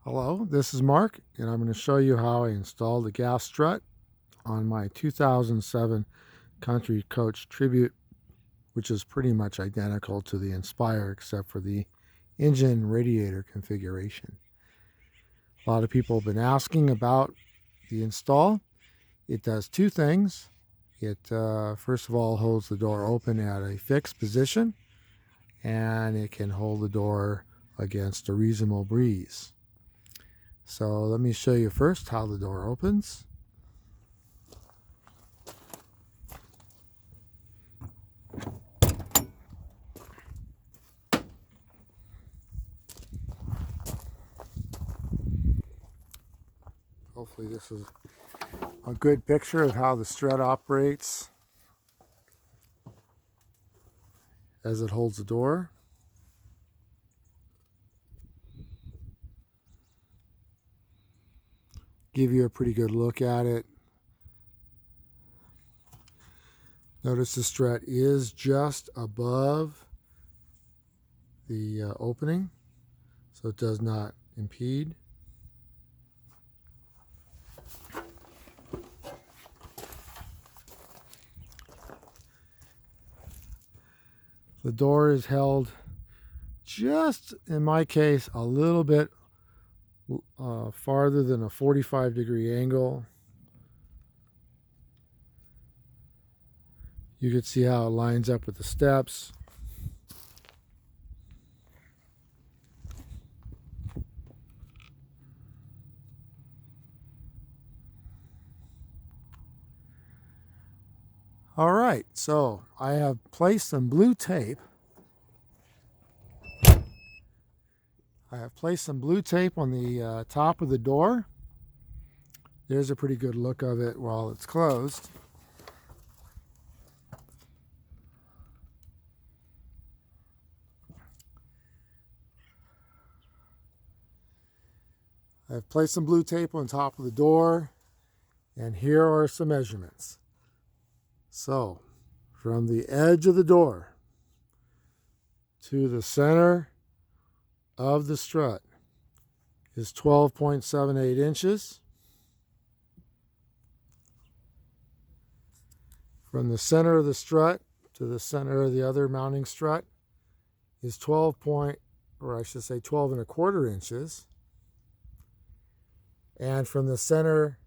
Hello, this is Mark, and I'm going to show you how I installed the gas strut on my 2007 Country Coach Tribute, which is pretty much identical to the Inspire except for the engine radiator configuration. A lot of people have been asking about the install. It does two things. It first of all holds the door open at a fixed position, and it can hold the door against a reasonable breeze. So let me show you first how the door opens. Hopefully this is a good picture of how the strut operates as it holds the door. Give you a pretty good look at it. Notice the strut is just above the opening, so it does not impede. The door is held just, in my case, a little bit farther than a 45-degree angle. You can see how it lines up with the steps. All right, so I have placed some blue tape. On the top of the door. There's a pretty good look of it while it's closed. I've placed some blue tape on top of the door, and here are some measurements. So, from the edge of the door to the center of the strut is 12.78 inches. From the center of the strut to the center of the other mounting strut is 12 and a quarter inches. And from the center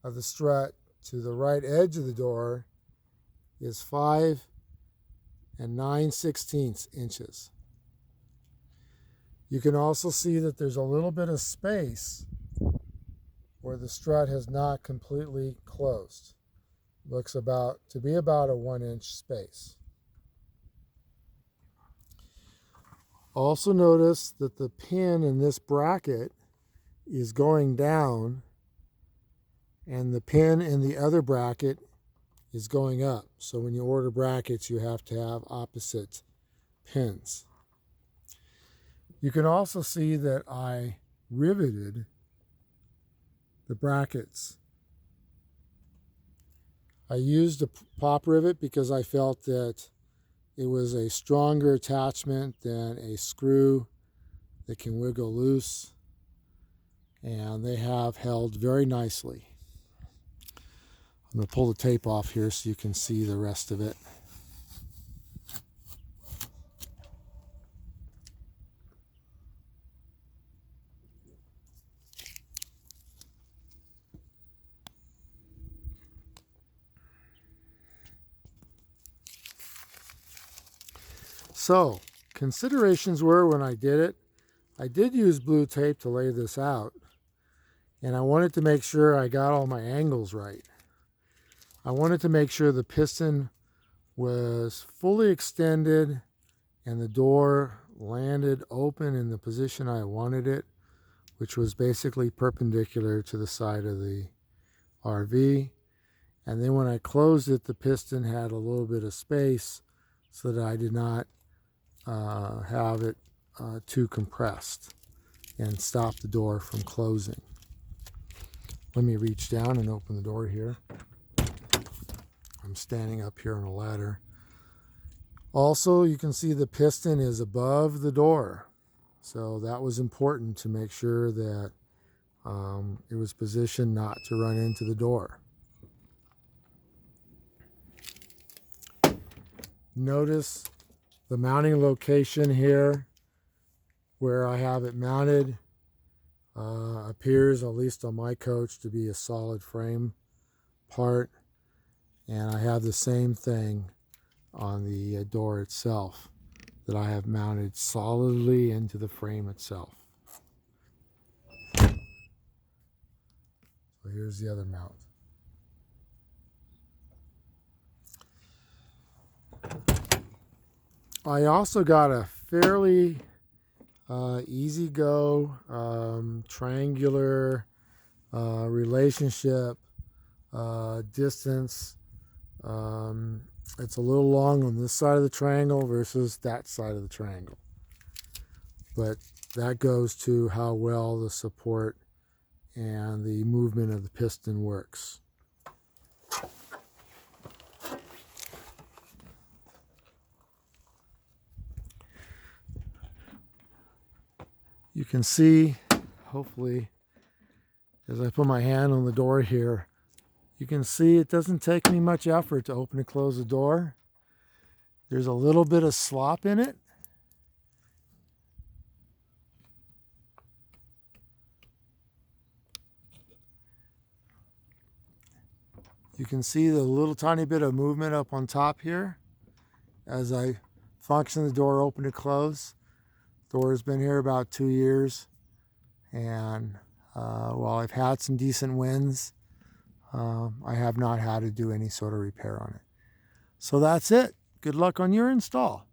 of the strut to the right edge of the door is 5 and 9/16 inches. You can also see that there's a little bit of space where the strut has not completely closed. Looks to be about a 1-inch space. Also notice that the pin in this bracket is going down, and the pin in the other bracket is going up. So when you order brackets, you have to have opposite pins. You can also see that I riveted the brackets. I used a pop rivet because I felt that it was a stronger attachment than a screw that can wiggle loose, and they have held very nicely. I'm going to pull the tape off here so you can see the rest of it. So, considerations were when I did it, I did use blue tape to lay this out, and I wanted to make sure I got all my angles right. I wanted to make sure the piston was fully extended and the door landed open in the position I wanted it, which was basically perpendicular to the side of the RV. And then when I closed it, the piston had a little bit of space so that I did not have it too compressed and stop the door from closing. Let me reach down and open the door here. I'm standing up here on a ladder. Also, you can see the piston is above the door. So that was important to make sure that it was positioned not to run into the door. Notice the mounting location here where I have it mounted appears, at least on my coach, to be a solid frame part, and I have the same thing on the door itself that I have mounted solidly into the frame itself. So here's the other mount. I also got a fairly easy go triangular relationship distance. It's a little long on this side of the triangle versus that side of the triangle, but that goes to how well the support and the movement of the piston works. You can see, hopefully, as I put my hand on the door here, you can see it doesn't take me much effort to open and close the door. There's a little bit of slop in it. You can see the little tiny bit of movement up on top here as I function the door open and close. The door has been here about 2 years, and while I've had some decent wins, I have not had to do any sort of repair on it. So that's it. Good luck on your install.